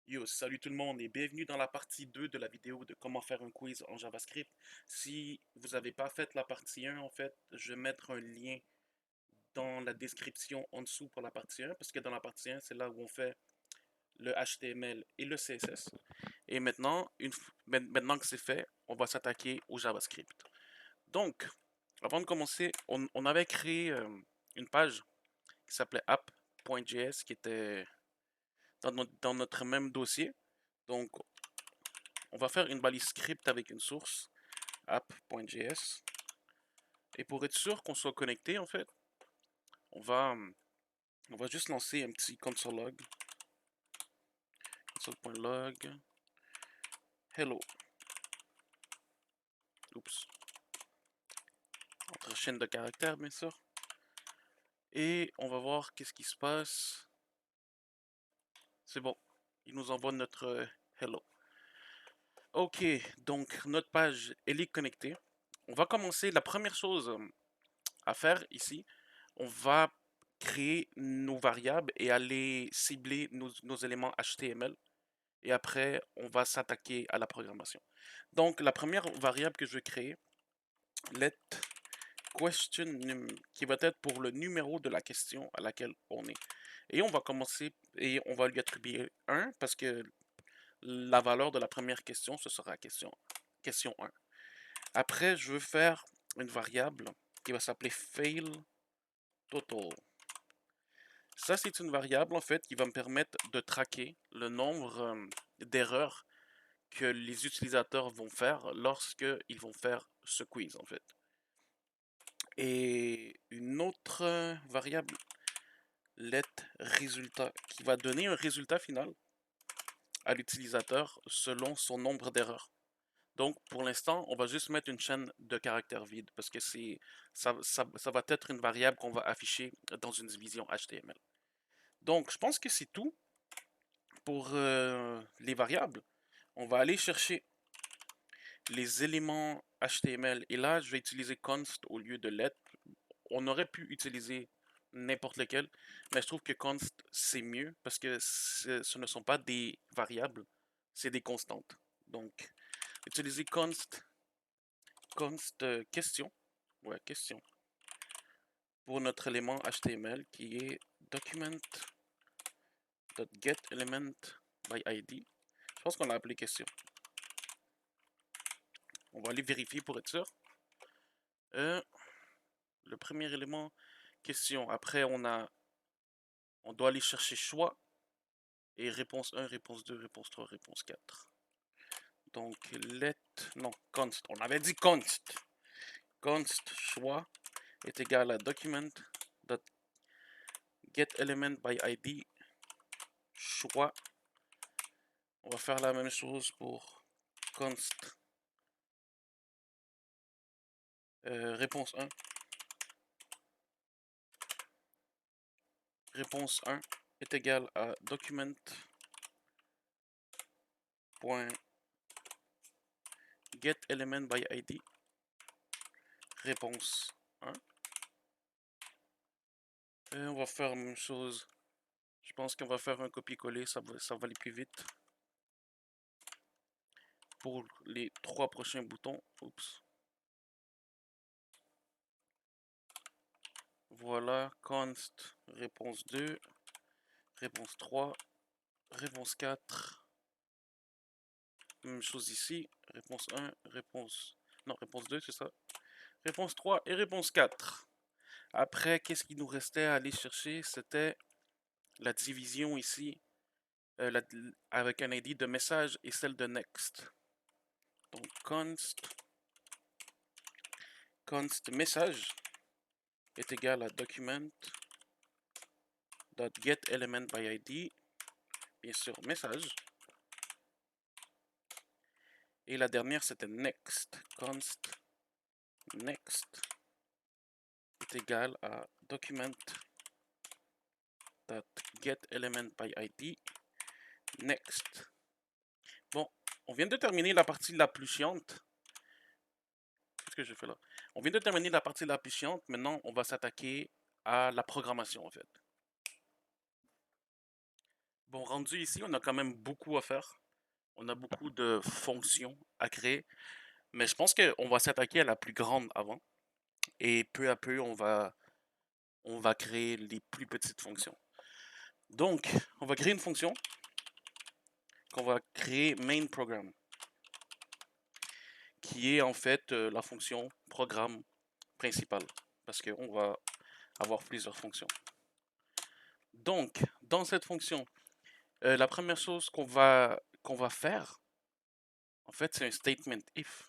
Yo, salut tout le monde et bienvenue dans la partie 2 de la vidéo de comment faire un quiz en JavaScript. Si vous n'avez pas fait la partie 1, en fait, je vais mettre un lien dans la description en dessous pour la partie 1, parce que dans la partie 1, c'est là où on fait le HTML et le CSS. Et maintenant, maintenant que c'est fait, on va s'attaquer au JavaScript. Donc, avant de commencer, on avait créé une page qui s'appelait app.js qui était dans notre même dossier. Donc, on va faire une balise script avec une source app.js. Et pour être sûr qu'on soit connecté, en fait, on va, on va juste lancer un petit console log. Console.log. Hello. Oups. Entre chaîne de caractères, bien sûr. Et on va voir qu'est-ce qui se passe. C'est bon. Il nous envoie notre hello. Ok, donc notre page, elle est connectée. On va commencer. La première chose à faire ici, on va créer nos variables et aller cibler nos éléments HTML. Et après, on va s'attaquer à la programmation. Donc, la première variable que je vais créer, let question num, qui va être pour le numéro de la question à laquelle on est. Et on va commencer et on va lui attribuer 1 parce que la valeur de la première question, ce sera question 1. Après, je veux faire une variable qui va s'appeler fail total. Ça, c'est une variable, en fait, qui va me permettre de traquer le nombre d'erreurs que les utilisateurs vont faire lorsqu'ils vont faire ce quiz, en fait. Et une autre variable, let résultat, qui va donner un résultat final à l'utilisateur selon son nombre d'erreurs. Donc, pour l'instant, on va juste mettre une chaîne de caractères vide parce que ça va être une variable qu'on va afficher dans une division HTML. Donc, je pense que c'est tout pour les variables. On va aller chercher les éléments HTML. Et là, je vais utiliser const au lieu de let. On aurait pu utiliser n'importe lequel, mais je trouve que const, c'est mieux parce que ce ne sont pas des variables, c'est des constantes. Donc, utiliser const question, ouais, question, pour notre élément HTML qui est document.getElementById. Je pense qu'on l'a appelé question. On va aller vérifier pour être sûr. Le premier élément, question. Après, on doit aller chercher choix et réponse 1, réponse 2, réponse 3, réponse 4. Donc, non, const. On avait dit const. Const choix est égal à document.getElementById choix. On va faire la même chose pour const réponse 1. Réponse 1 est égal à document.getElementById réponse 1. Et on va faire la même chose. Je pense qu'on va faire un copier-coller, ça va aller plus vite. Pour les 3 prochains boutons. Oups. Voilà, const, réponse 2, réponse 3, réponse 4. Même chose ici, réponse 1, réponse... Non, réponse 2, c'est ça. Réponse 3 et réponse 4. Après, qu'est-ce qu'il nous restait à aller chercher? C'était la division ici, avec un ID de message et celle de next. Donc, const message est égal à document.getElementById, bien sûr, message. Et la dernière, c'était next. Const next est égal à document.getElementById next. Bon, on vient de terminer la partie la plus chiante. Qu'est-ce que je fais là? On vient de terminer la partie la plus chiante. Maintenant, on va s'attaquer à la programmation, en fait. Bon, rendu ici, on a quand même beaucoup à faire. On a beaucoup de fonctions à créer. Mais je pense qu'on va s'attaquer à la plus grande avant. Et peu à peu, on va créer les plus petites fonctions. Donc, on va créer une fonction qu'on va créer main program, qui est en fait la fonction programme principale, parce qu'on va avoir plusieurs fonctions. Donc, dans cette fonction, la première chose qu'on va faire, en fait, c'est un statement if.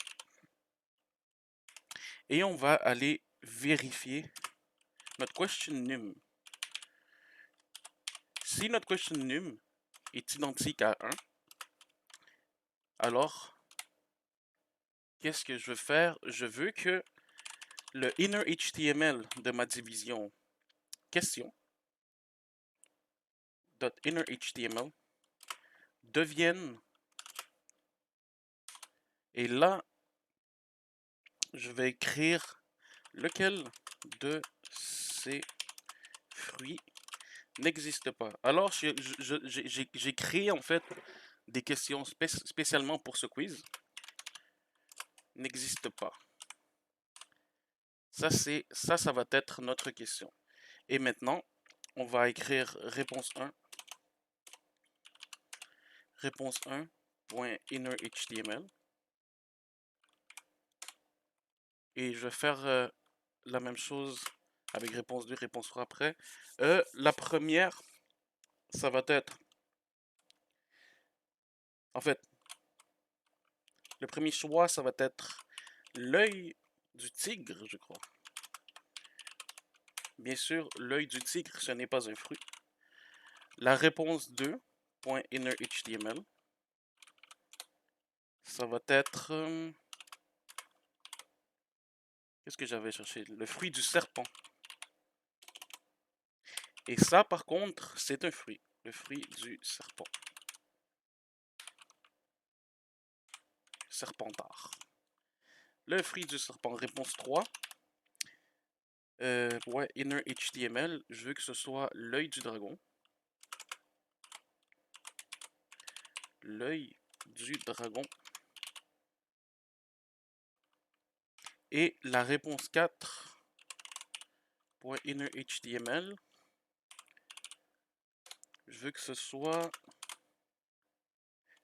Et on va aller vérifier notre question num. Si notre question num est identique à 1, alors, qu'est-ce que je veux faire? Je veux que le inner HTML de ma division question .innerHTML devienne, et là, je vais écrire lequel de ces fruits n'existe pas. Alors, j'ai créé en fait des questions spécialement pour ce quiz. N'existe pas. Ça va être notre question. Et maintenant, on va écrire réponse 1. Réponse 1.innerHTML. Et je vais faire la même chose avec réponse 2, réponse 3 après. La première, ça va être... En fait, le premier choix, ça va être l'œil du tigre, je crois. Bien sûr, l'œil du tigre, ce n'est pas un fruit. La réponse 2.innerHTML, ça va être... qu'est-ce que j'avais cherché? Le fruit du serpent. Et ça, par contre, c'est un fruit. Le fruit du serpent. Serpentard. Le fruit du serpent. Réponse 3. Ouais, inner HTML, je veux que ce soit l'œil du dragon. L'œil du dragon. Et la réponse 4. Inner HTML, je veux que ce soit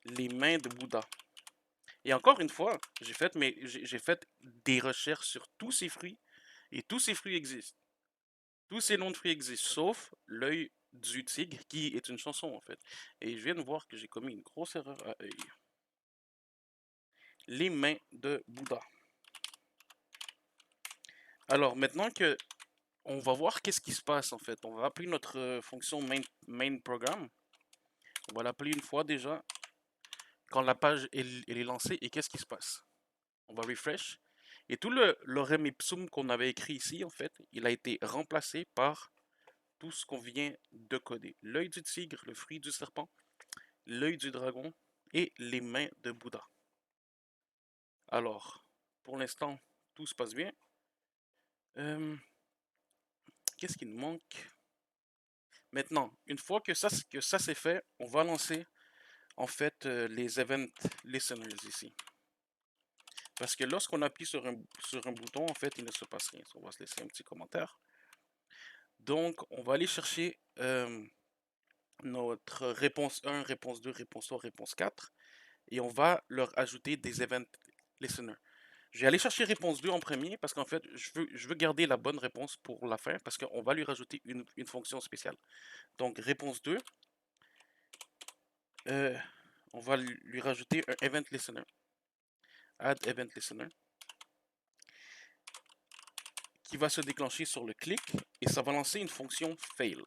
les mains de Bouddha. Et encore une fois, j'ai fait des recherches sur tous ces fruits. Et tous ces fruits existent. Tous ces noms de fruits existent, sauf l'œil du tigre, qui est une chanson en fait. Et je viens de voir que j'ai commis une grosse erreur à œil. Les mains de Bouddha. Alors maintenant que on va voir qu'est-ce qui se passe en fait. On va appeler notre fonction main program. On va l'appeler une fois déjà. Quand la page elle est lancée, et qu'est-ce qui se passe? On va refresh. Et tout le lorem ipsum qu'on avait écrit ici, en fait, il a été remplacé par tout ce qu'on vient de coder. L'œil du tigre, le fruit du serpent, l'œil du dragon et les mains de Bouddha. Alors, pour l'instant, tout se passe bien. Qu'est-ce qui nous manque? Maintenant, une fois que ça c'est fait, on va lancer en fait les event listeners ici. Parce que lorsqu'on appuie sur un bouton, en fait, il ne se passe rien. On va se laisser un petit commentaire. Donc, on va aller chercher notre réponse 1, réponse 2, réponse 3, réponse 4. Et on va leur ajouter des event listeners. Je vais aller chercher réponse 2 en premier parce qu'en fait, je veux garder la bonne réponse pour la fin parce qu'on va lui rajouter une fonction spéciale. Donc, réponse 2, on va lui rajouter un event listener. Add event listener. Qui va se déclencher sur le clic et ça va lancer une fonction fail.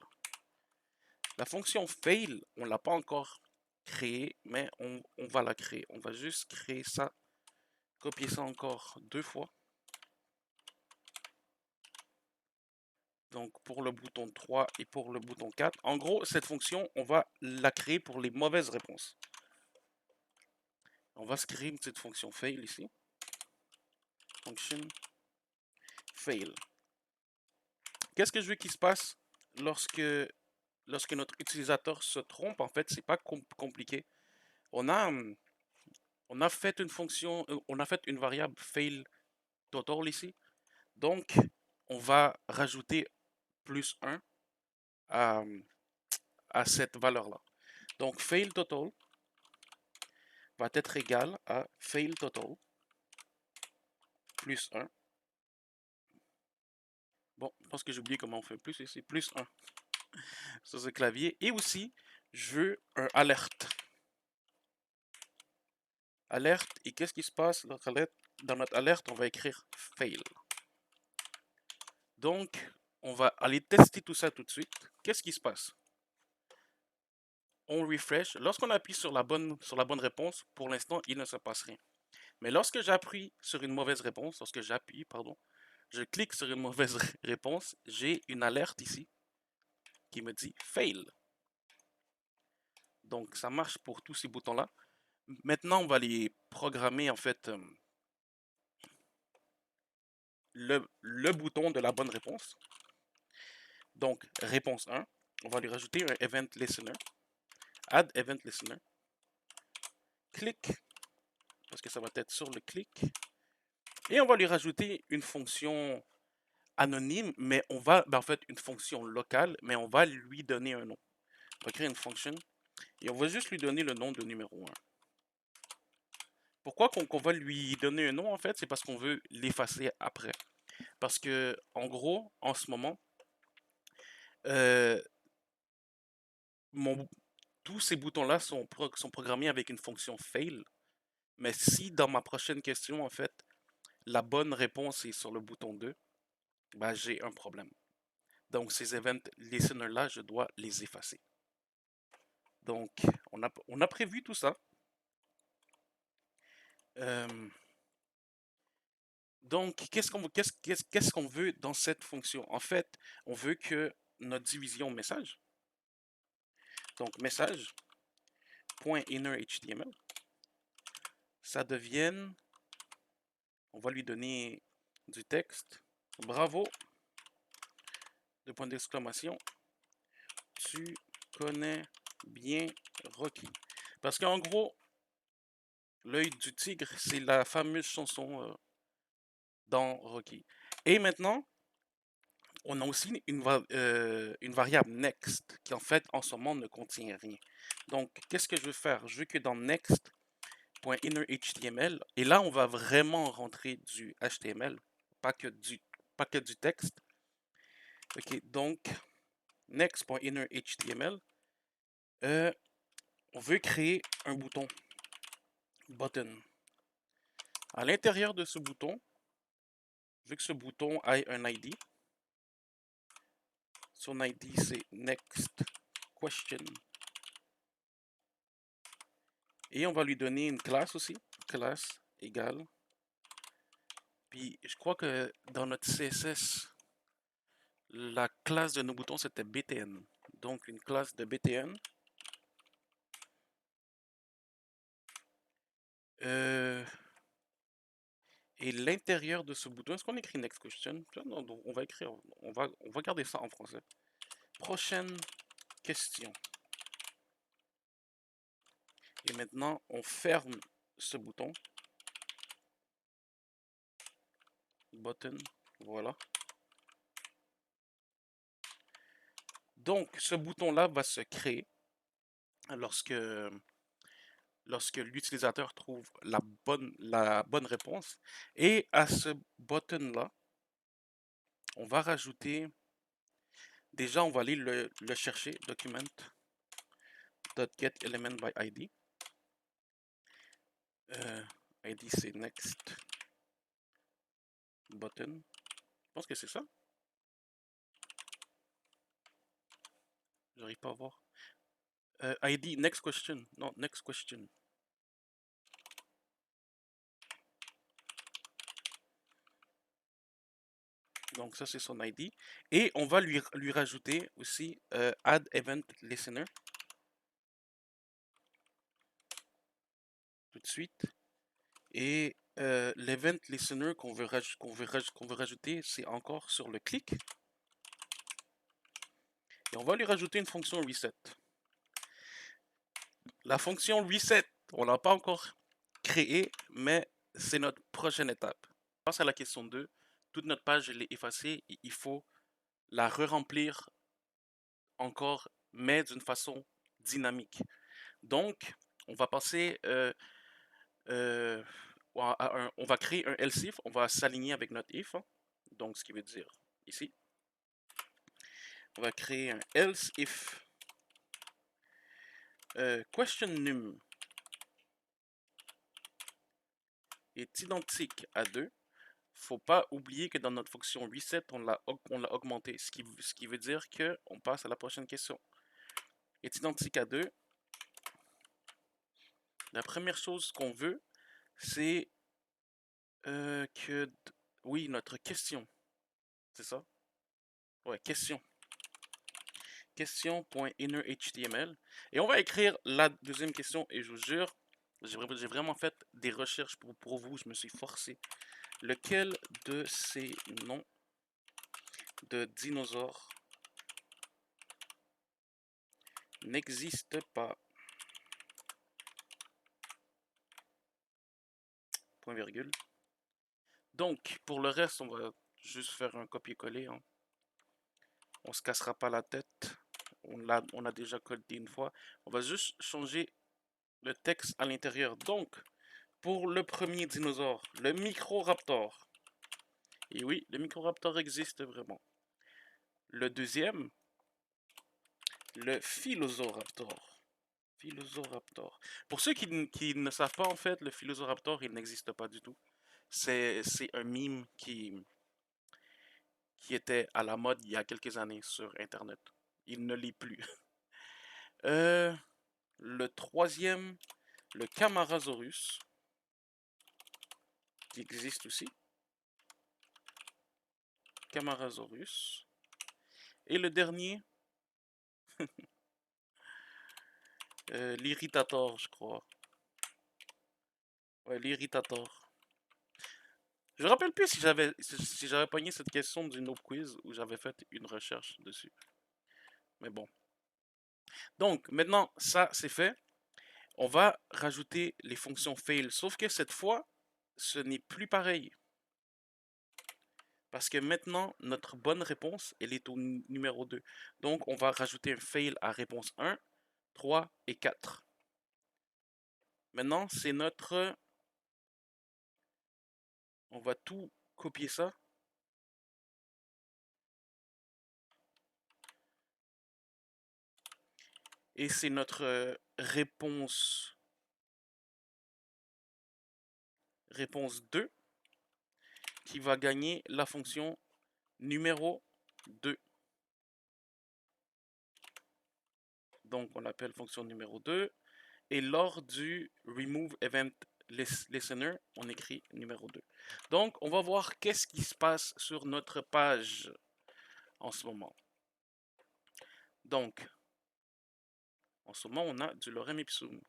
La fonction fail, on ne l'a pas encore créée, mais on va la créer. On va juste créer ça, copier ça encore 2 fois. Donc pour le bouton 3 et pour le bouton 4. En gros, cette fonction, on va la créer pour les mauvaises réponses. On va se créer une petite fonction fail ici. Function fail. Qu'est-ce que je veux qu'il se passe lorsque lorsque notre utilisateur se trompe, en fait, c'est pas compliqué. On a, on a fait une fonction, on a fait une variable fail total ici. Donc, on va rajouter plus 1 à, à cette valeur-là. Donc, fail total va être égal à fail total plus 1. Bon, je pense que j'ai oublié comment on fait plus ici. Plus 1 sur ce clavier. Et aussi, je veux un alerte. Alerte. Et qu'est-ce qui se passe? Dans notre alerte, on va écrire fail. Donc, on va aller tester tout ça tout de suite. Qu'est-ce qui se passe? On refresh. Lorsqu'on appuie sur la bonne réponse, pour l'instant, il ne se passe rien. Mais lorsque j'appuie sur une mauvaise réponse, je clique sur une mauvaise réponse, j'ai une alerte ici qui me dit fail. Donc, ça marche pour tous ces boutons-là. Maintenant, on va les programmer, en fait, le bouton de la bonne réponse. Donc, réponse 1, on va lui rajouter un event listener. Add event listener. Clic, parce que ça va être sur le clic. Et on va lui rajouter une fonction anonyme, mais on va, en fait, une fonction locale, mais on va lui donner un nom. On va créer une fonction et on va juste lui donner le nom de numéro 1. Pourquoi qu'on va lui donner un nom, en fait? C'est parce qu'on veut l'effacer après. Parce que, en gros, en ce moment, euh, tous ces boutons-là sont programmés avec une fonction fail. Mais si dans ma prochaine question, en fait, la bonne réponse est sur le bouton 2, ben, j'ai un problème. Donc, ces event listeners-là, je dois les effacer. Donc, on a prévu tout ça. Donc, qu'est-ce qu'on veut dans cette fonction? En fait, on veut que notre division message, donc message.innerHTML, ça devienne, on va lui donner du texte. Bravo, de point d'exclamation, tu connais bien Rocky. Parce qu'en gros, l'œil du tigre, c'est la fameuse chanson dans Rocky. Et maintenant, on a aussi une variable next qui en fait en ce moment ne contient rien. Donc, qu'est-ce que je veux faire? Je veux que dans next.innerHTML, et là on va vraiment rentrer du HTML, pas que du texte. Ok, donc next.innerHTML, on veut créer un bouton button. À l'intérieur de ce bouton, je veux que ce bouton ait un ID. Son ID c'est next question. Et on va lui donner une classe aussi. Classe égale. Puis je crois que dans notre CSS, la classe de nos boutons c'était BTN. Donc une classe de BTN. Et l'intérieur de ce bouton, est-ce qu'on écrit next question? Non, on va écrire, on va garder ça en français. Prochaine question. Et maintenant, on ferme ce bouton. Button, voilà. Donc, ce bouton-là va se créer lorsque l'utilisateur trouve la bonne réponse. Et à ce button-là, on va rajouter, déjà on va aller le chercher, document.getElementById. ID c'est next button. Je pense que c'est ça. J'arrive pas à voir. ID next question. Non, next question. Donc ça c'est son ID. Et on va lui rajouter aussi add event listener. Tout de suite. Et l'event listener qu'on veut rajouter, c'est encore sur le clic. Et on va lui rajouter une fonction reset. La fonction reset, on l'a pas encore créée, mais c'est notre prochaine étape. On passe à la question 2. Toute notre page, je l'ai effacée et il faut la re-remplir encore, mais d'une façon dynamique. Donc, on va passer on va créer un else if, on va s'aligner avec notre if, hein. Donc ce qui veut dire ici, on va créer un else if question num est identique à 2. Faut pas oublier que dans notre fonction reset, on l'a augmenté, ce qui veut dire qu'on passe à la prochaine question. Est identique à 2. La première chose qu'on veut, c'est oui, notre question. C'est ça? Ouais, question. Question.innerHTML. Et on va écrire la deuxième question. Et je vous jure, j'ai vraiment fait des recherches pour vous. Je me suis forcé. Lequel de ces noms de dinosaures n'existe pas? Point virgule. Donc, pour le reste, on va juste faire un copier-coller, hein. On se cassera pas la tête. On a déjà codé une fois. On va juste changer le texte à l'intérieur. Donc, pour le premier dinosaure, le Microraptor. Et oui, le Microraptor existe vraiment. Le deuxième, le Philosiraptor. Philosiraptor. Pour ceux qui ne savent pas, en fait, le Philosiraptor, il n'existe pas du tout. C'est un meme qui était à la mode il y a quelques années sur Internet. Il ne l'est plus. Le troisième, le Camarasaurus, qui existe aussi. Camarasaurus. Et le dernier, l'Irritator, je crois. Ouais, l'Irritator. Je me rappelle plus si j'avais pogné cette question d'une autre quiz ou j'avais fait une recherche dessus. Mais bon. Donc, maintenant, ça, c'est fait. On va rajouter les fonctions fail. Sauf que cette fois, ce n'est plus pareil. Parce que maintenant, notre bonne réponse, elle est au numéro 2. Donc, on va rajouter un fail à réponse 1, 3 et 4. Maintenant, c'est notre... On va tout copier ça. Et c'est notre réponse 2 qui va gagner la fonction numéro 2. Donc, on l'appelle fonction numéro 2. Et lors du remove event listener, on écrit numéro 2. Donc, on va voir qu'est-ce qui se passe sur notre page en ce moment. Donc, en ce moment, on a du lorem ipsum.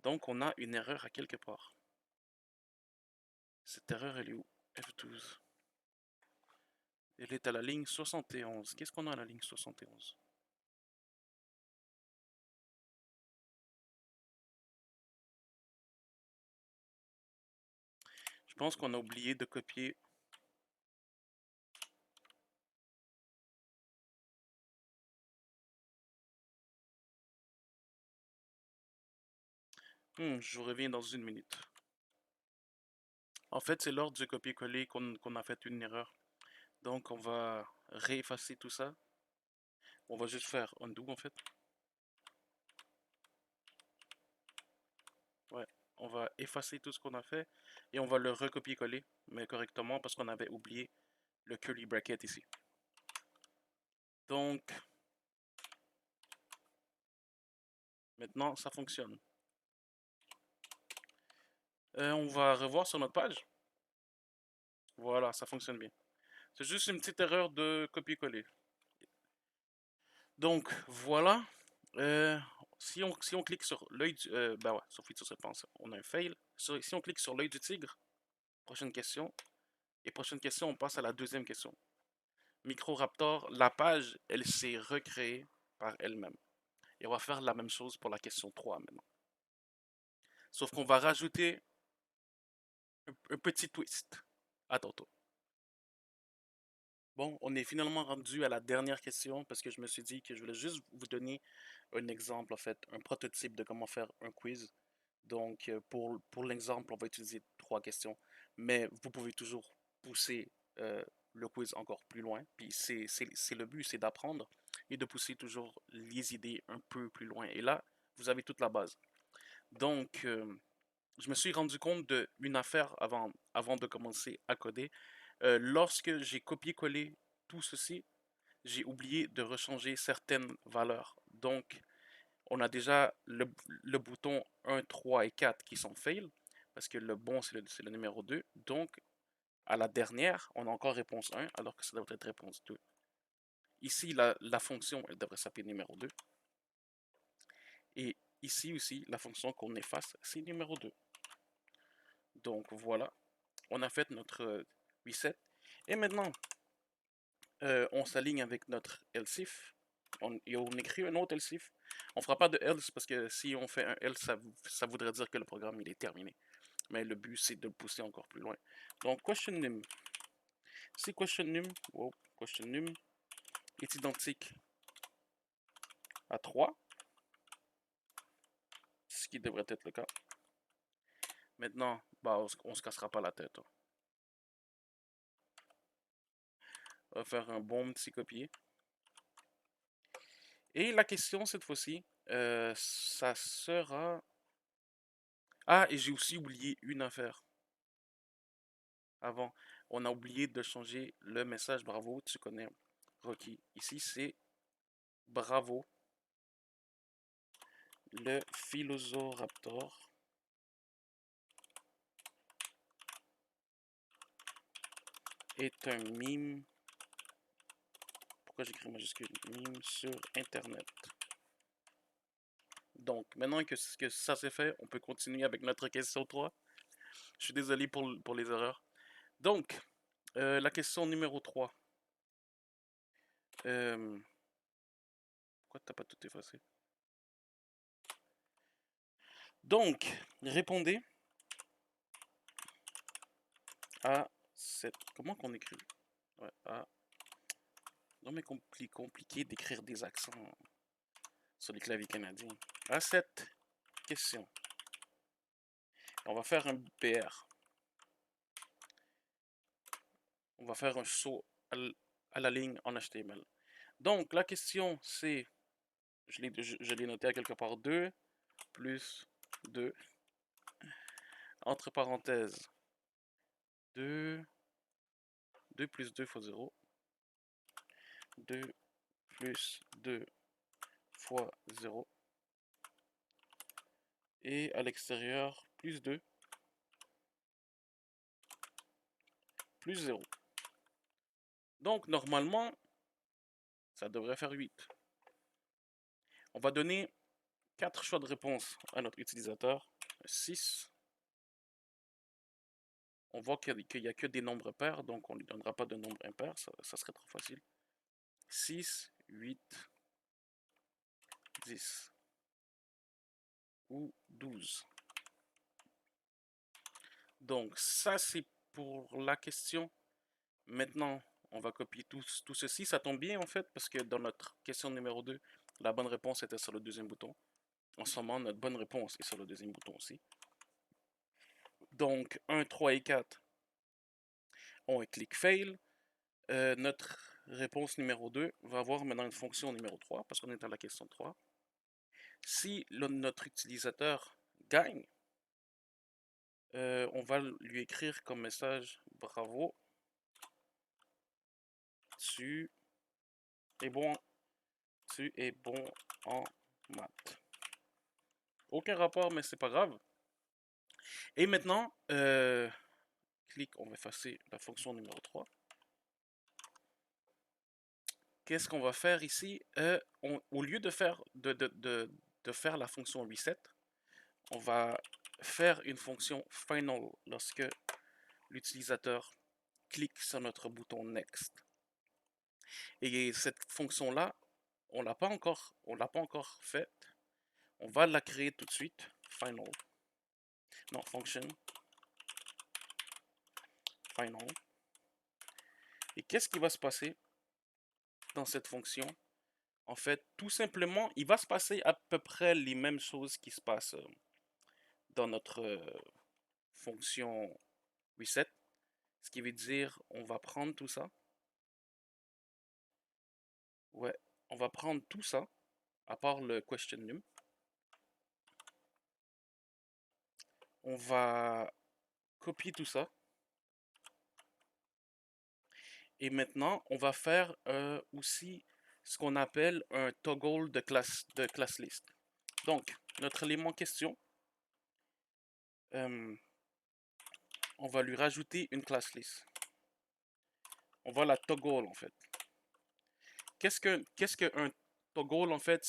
Donc, on a une erreur à quelque part. Cette erreur, elle est où? F12. Elle est à la ligne 71. Qu'est-ce qu'on a à la ligne 71? Je pense qu'on a oublié de copier. Je reviens dans une minute. En fait, c'est lors du copier-coller qu'on a fait une erreur. Donc, on va réeffacer tout ça. On va juste faire undo, en fait. Ouais, on va effacer tout ce qu'on a fait et on va le recopier-coller, mais correctement parce qu'on avait oublié le curly bracket ici. Donc, maintenant, ça fonctionne. On va revoir sur notre page. Voilà, ça fonctionne bien. C'est juste une petite erreur de copier-coller. Donc, voilà. Si on clique sur l'œil du... ben ouais, sur feature response, on a un fail. Si on clique sur l'œil du tigre, prochaine question. Et prochaine question, on passe à la deuxième question. MicroRaptor, la page, elle s'est recréée par elle-même. Et on va faire la même chose pour la question 3 maintenant. Sauf qu'on va rajouter un petit twist. À tantôt. Bon, on est finalement rendu à la dernière question parce que je me suis dit que je voulais juste vous donner un exemple, en fait, un prototype de comment faire un quiz. Donc, pour l'exemple, on va utiliser 3 questions, mais vous pouvez toujours pousser le quiz encore plus loin. Puis c'est le but, c'est d'apprendre et de pousser toujours les idées un peu plus loin. Et là, vous avez toute la base. Donc, je me suis rendu compte d'une affaire avant de commencer à coder. Lorsque j'ai copié-collé tout ceci, j'ai oublié de rechanger certaines valeurs. Donc, on a déjà le bouton 1, 3 et 4 qui sont fail, parce que le bon, c'est le numéro 2. Donc, à la dernière, on a encore réponse 1, alors que ça devrait être réponse 2. Ici, la fonction, elle devrait s'appeler numéro 2. Et ici aussi, la fonction qu'on efface, c'est numéro 2. Donc, voilà, on a fait notre reset. Et maintenant, on s'aligne avec notre else if. Et on écrit un autre else if. On ne fera pas de else parce que si on fait un else, ça voudrait dire que le programme il est terminé. Mais le but c'est de le pousser encore plus loin. Donc question num. Si question num est identique à 3, ce qui devrait être le cas. Maintenant, bah, on se cassera pas la tête. Hein. On va faire un bon petit copier. Et la question cette fois-ci, ça sera... Ah, et j'ai aussi oublié une affaire. Avant, on a oublié de changer le message bravo, tu connais Rocky. Ici, c'est bravo, le Philosopher est un mime. Pourquoi j'écris majuscule? Mime sur Internet. Donc, maintenant que ça c'est fait, on peut continuer avec notre question 3. Je suis désolé pour les erreurs. Donc, la question numéro 3. Pourquoi t'as pas tout effacé? Donc, répondez à cette... Comment qu'on écrit? Ouais, non mais compliqué d'écrire des accents sur les claviers canadiens. À cette question, on va faire un PR. On va faire un saut à la ligne en HTML. Donc, la question, c'est, je l'ai noté à quelque part, 2 plus 2, entre parenthèses, 2 plus 2 fois 0, 2 plus 2 fois 0, et à l'extérieur, plus 2, plus 0. Donc, normalement, ça devrait faire 8. On va donner 4 choix de réponse à notre utilisateur. 6. On voit qu'il n'y a que des nombres pairs, donc on ne lui donnera pas de nombre impair, ça serait trop facile. 6, 8, 10 ou 12. Donc ça c'est pour la question. Maintenant, on va copier tout ceci. Ça tombe bien en fait, parce que dans notre question numéro 2, la bonne réponse était sur le deuxième bouton. En ce moment, notre bonne réponse est sur le deuxième bouton aussi. Donc 1, 3 et 4 ont un click fail. Notre réponse numéro 2 va avoir maintenant une fonction numéro 3, parce qu'on est dans la question 3. Si notre utilisateur gagne, on va lui écrire comme message bravo, tu es bon en maths. Aucun rapport, mais c'est pas grave. Et maintenant, on va effacer la fonction numéro 3. Qu'est-ce qu'on va faire ici? Au lieu de faire, faire la fonction reset, on va faire une fonction final lorsque l'utilisateur clique sur notre bouton next. Et cette fonction-là, on l'a pas encore faite. On va la créer tout de suite. Final. Non, function. Final. Et qu'est-ce qui va se passer dans cette fonction? En fait, tout simplement, il va se passer à peu près les mêmes choses qui se passent dans notre fonction reset. Ce qui veut dire, on va prendre tout ça. Ouais, on va prendre tout ça, à part le question num. On va copier tout ça. Et maintenant, on va faire aussi ce qu'on appelle un toggle de class list. Donc, notre élément question, on va lui rajouter une class list. On va la toggle en fait. Qu'est-ce qu'un toggle en fait?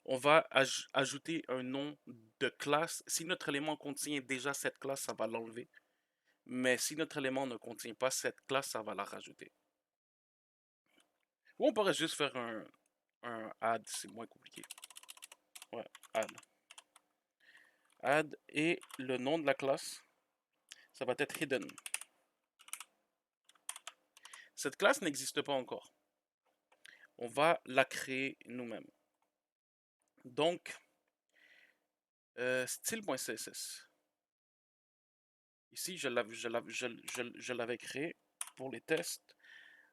On va ajouter un nom de classe. Si notre élément contient déjà cette classe, ça va l'enlever. Mais si notre élément ne contient pas cette classe, ça va la rajouter. Ou on pourrait juste faire un add, c'est moins compliqué. Ouais, add. Add et le nom de la classe, ça va être hidden. Cette classe n'existe pas encore. On va la créer nous-mêmes. Donc, style.css. Ici, je l'avais créé pour les tests.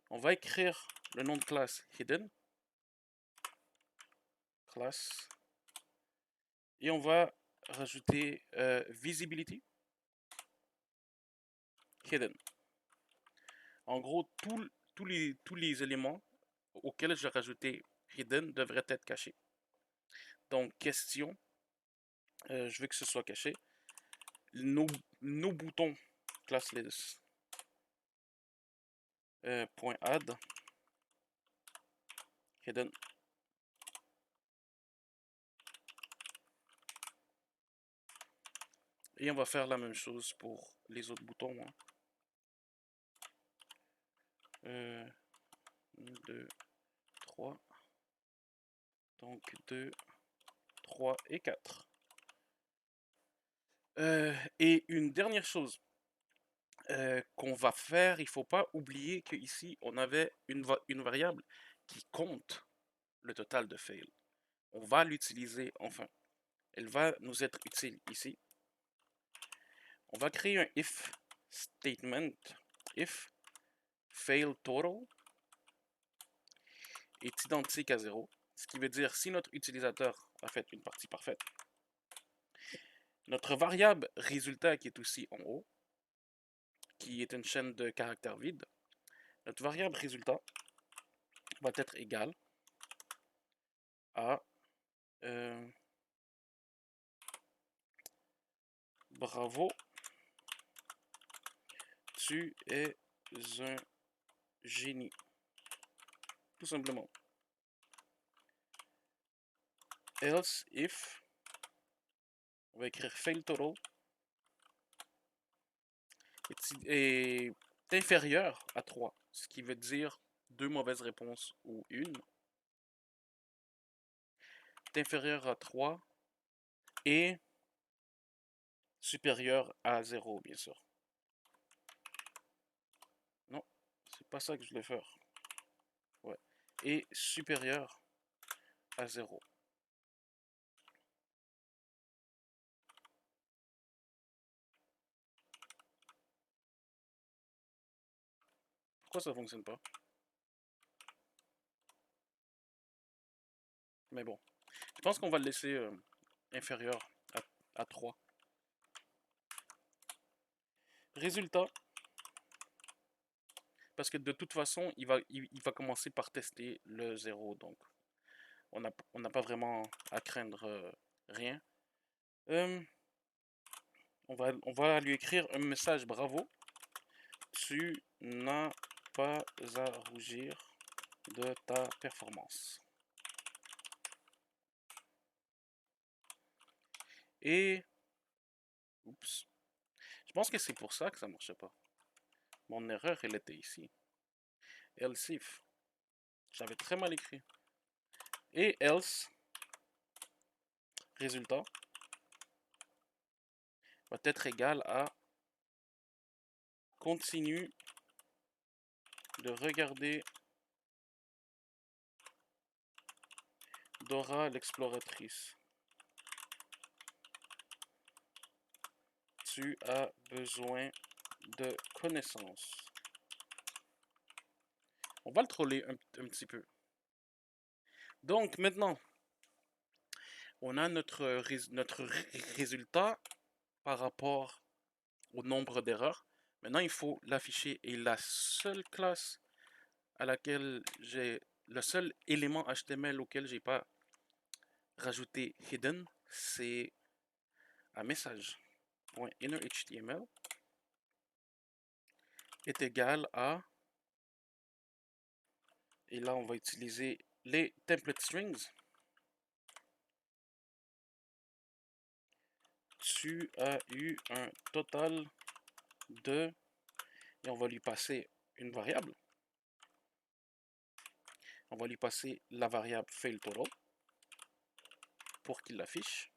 On va écrire le nom de classe hidden. Classe. Et on va rajouter visibility. Hidden. En gros, tous les éléments auxquels j'ai rajouté hidden devraient être cachés. Donc, question, je veux que ce soit caché. Nos boutons classlist point add hidden. Et on va faire la même chose pour les autres boutons. 1, 2, 3. Donc 2, 3 et 4. Et une dernière chose qu'on va faire, il ne faut pas oublier qu'ici, on avait une variable qui compte le total de fail. On va l'utiliser enfin. Elle va nous être utile ici. On va créer un if statement. If fail total est identique à 0. Ce qui veut dire si notre utilisateur a fait une partie parfaite, notre variable résultat qui est aussi en haut, qui est une chaîne de caractères vides, notre variable résultat va être égale à bravo, tu es un génie. Tout simplement. Else if, on va écrire fail total, est inférieur à 3, ce qui veut dire 2 mauvaises réponses ou une. Est inférieur à 3 et supérieur à 0, bien sûr. Non, c'est pas ça que je voulais faire. Ouais. Et supérieur à 0. Pourquoi ça fonctionne pas? Mais bon, je pense qu'on va le laisser inférieur à 3. Résultat, parce que de toute façon, il va commencer par tester le 0, donc on n'a pas vraiment à craindre rien. On va lui écrire un message bravo. Tu n'as pas à rougir de ta performance. Et, oups, je pense que c'est pour ça que ça marchait pas. Mon erreur, elle était ici. else if. J'avais très mal écrit. Et else, résultat, va être égal à continue de regarder Dora l'exploratrice. Tu as besoin de connaissances. On va le troller un petit peu. Donc maintenant, on a notre résultat par rapport au nombre d'erreurs. Maintenant, il faut l'afficher. Et la seule classe à laquelle j'ai, le seul élément HTML auquel j'ai pas rajouté hidden, c'est un message. .innerHTML est égal à, et là on va utiliser les template strings. Tu as eu un total de, et on va lui passer une variable. On va lui passer la variable fail total pour qu'il l'affiche.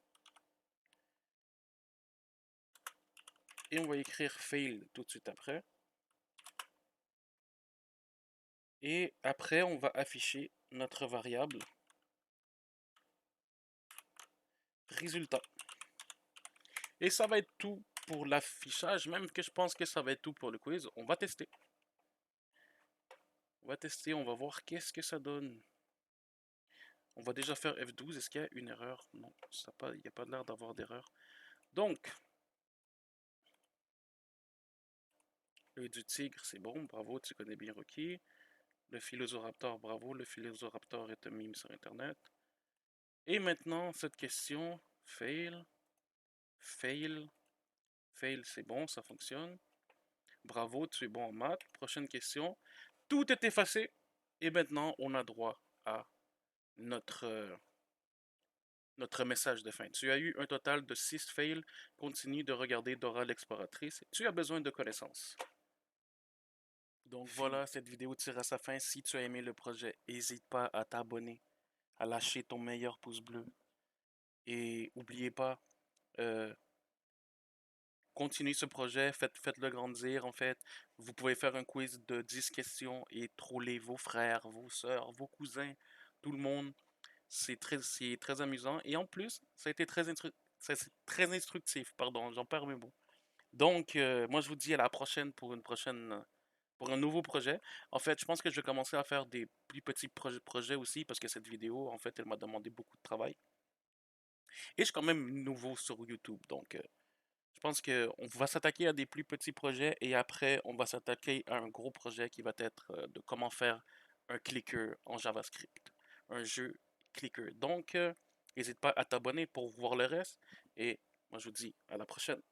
Et on va écrire fail tout de suite après. Et après, on va afficher notre variable résultat. Et ça va être tout pour l'affichage, même que je pense que ça va être tout pour le quiz. On va tester. On va tester, on va voir qu'est-ce que ça donne. On va déjà faire F12. Est-ce qu'il y a une erreur? Non, il n'y a pas l'air d'avoir d'erreur. Donc, l'œil du tigre, c'est bon. Bravo, tu connais bien Rocky. Le Philosopher, bravo. Le Philosopher est un meme sur Internet. Et maintenant, cette question, fail, fail, fail, c'est bon, ça fonctionne. Bravo, tu es bon en maths. Prochaine question. Tout est effacé. Et maintenant, on a droit à notre, notre message de fin. Tu as eu un total de 6 fails. Continue de regarder Dora l'exploratrice. Tu as besoin de connaissances. Donc voilà, cette vidéo tire à sa fin. Si tu as aimé le projet, n'hésite pas à t'abonner, à lâcher ton meilleur pouce bleu. Et n'oubliez pas, euh, continuez ce projet, faites-le grandir en fait. Vous pouvez faire un quiz de 10 questions et troller vos frères, vos soeurs, vos cousins, tout le monde. C'est très amusant. Et en plus, ça a été très instructif. Pardon, j'en perds mes mots. Donc, moi, je vous dis à la prochaine pour un nouveau projet. En fait, je pense que je vais commencer à faire des plus petits projets aussi parce que cette vidéo, en fait, elle m'a demandé beaucoup de travail. Et je suis quand même nouveau sur YouTube. Donc, je pense qu'on va s'attaquer à des plus petits projets et après, on va s'attaquer à un gros projet qui va être de comment faire un clicker en JavaScript. Un jeu clicker. Donc, n'hésite pas à t'abonner pour voir le reste. Et moi, je vous dis à la prochaine.